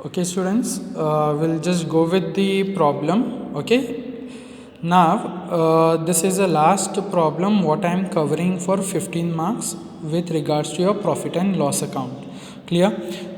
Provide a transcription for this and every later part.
Okay, students, we'll just go with the problem. Okay, now this is the last problem what I am covering for 15 marks with regards to your profit and loss account. Clear?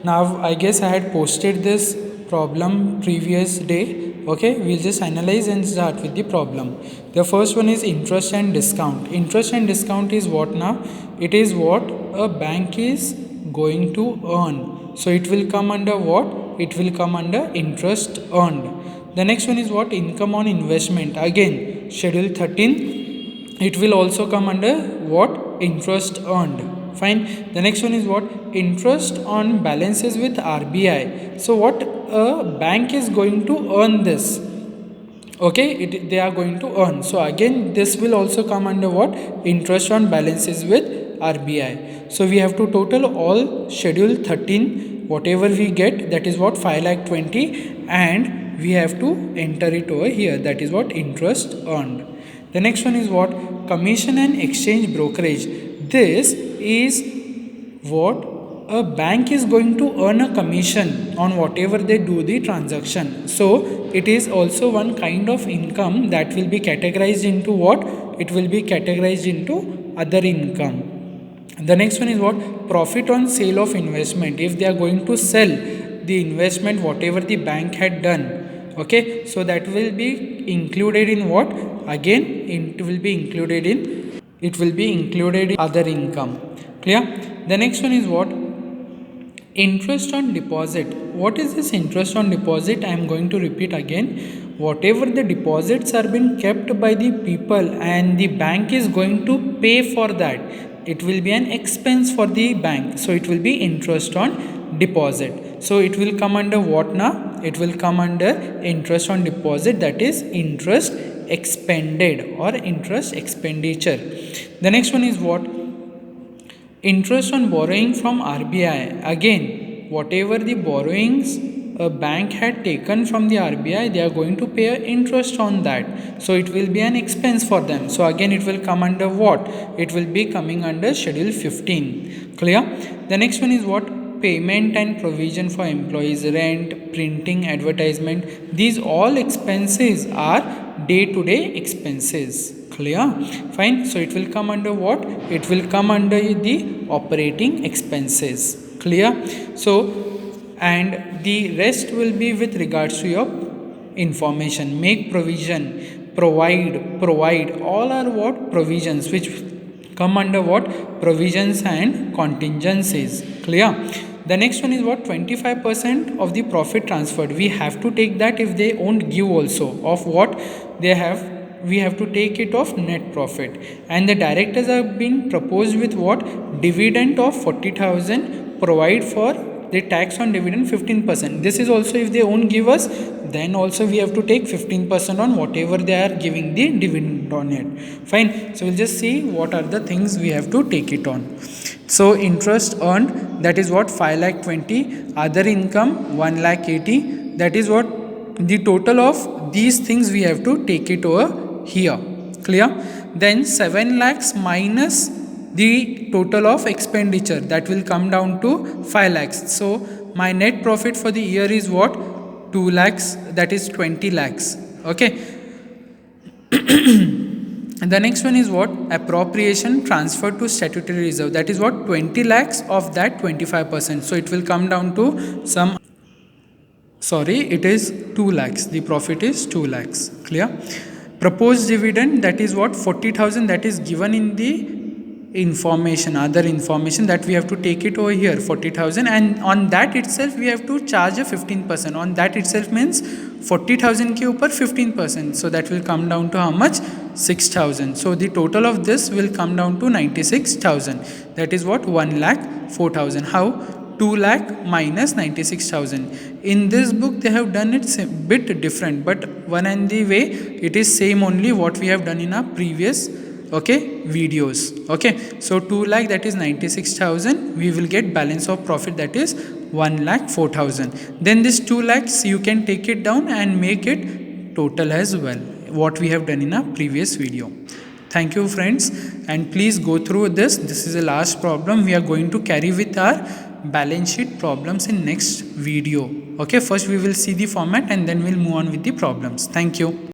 Now I guess I had posted this problem previous day. Okay, we'll just analyze and start with the problem. The first one is interest and discount. Interest and discount is what now? It is what a bank is going to earn. So it will come under what? It will come under interest earned. The next one is what? Income on investment. Again, schedule 13. It will also come under what? Interest earned. Fine. The next one is what? Interest on balances with RBI. So what a bank is going to earn this? Okay, they are going to earn. So again, this will also come under what? Interest on balances with RBI. So we have to total all schedule 13, whatever we get, that is what 5,20,000, and we have to enter it over here, that is what interest earned. The next one is what? Commission and exchange brokerage. This is what a bank is going to earn a commission on whatever they do the transaction. So it is also one kind of income that will be categorized into what? It will be categorized into other income. The next one is what? Profit on sale of investment. If they are going to sell the investment whatever the bank had done, okay, so that will be included in what? Again, it will be included in other income. Clear? The next one is what? Interest on deposit. What is this interest on deposit? I am going to repeat again. Whatever the deposits are being kept by the people and the bank is going to pay for that, it will be an expense for the bank. So it will be interest on deposit. So it will come under what now? It will come under interest on deposit, that is interest expended or interest expenditure. The next one is what? Interest on borrowing from RBI. Again, whatever the borrowings a bank had taken from the RBI, they are going to pay interest on that. So it will be an expense for them. So again, it will come under what? It will be coming under schedule 15. Clear? The next one is what? Payment and provision for employees, rent, printing, advertisement. These all expenses are day-to-day expenses. Clear? Fine. So it will come under what? It will come under the operating expenses. Clear? So and the rest will be with regards to your information. Make provision, provide, all are what? Provisions, which come under what? Provisions and contingencies. Clear? The next one is what? 25% of the profit transferred. We have to take that if they won't give also of what they have. We have to take it of net profit, and the directors are being proposed with what? Dividend of 40,000. Provide for the tax on dividend 15%. This is also if they won't give us, then also we have to take 15% on whatever they are giving the dividend on it. Fine. So we'll just see what are the things we have to take it on. So interest earned, that is what? 5,20,000. Other income 1,80,000. That is what? The total of these things we have to take it over here. Clear? Then 7 lakhs minus the total of expenditure, that will come down to 5 lakhs. So my net profit for the year is what? 2 lakhs, that is 20 lakhs. Okay. And the next one is what? Appropriation transferred to statutory reserve, that is what? 20 lakhs of that 25%. So it will come down to some, sorry, it is 2 lakhs. The profit is 2 lakhs. Clear? Proposed dividend, that is what? 40,000, that is given in the information, other information, that we have to take it over here, 40,000, and on that itself we have to charge a 15%. On that itself means 40,000 ke upar 15%. So that will come down to how much? 6,000. So the total of this will come down to 96,000. That is what? 1,04,000. How? 2 lakh minus 96,000. In this book they have done it a bit different, but one and the way it is same only what we have done in our previous videos. So 2 lakh, that is 96,000. We will get balance of profit, that is 1,04,000. Then this 2 lakhs you can take it down and make it total as well, what we have done in our previous video. Thank you friends, and please go through this. This is the last problem we are going to carry with our balance sheet problems in next video. Okay, first we will see the format and then we'll move on with the problems. Thank you.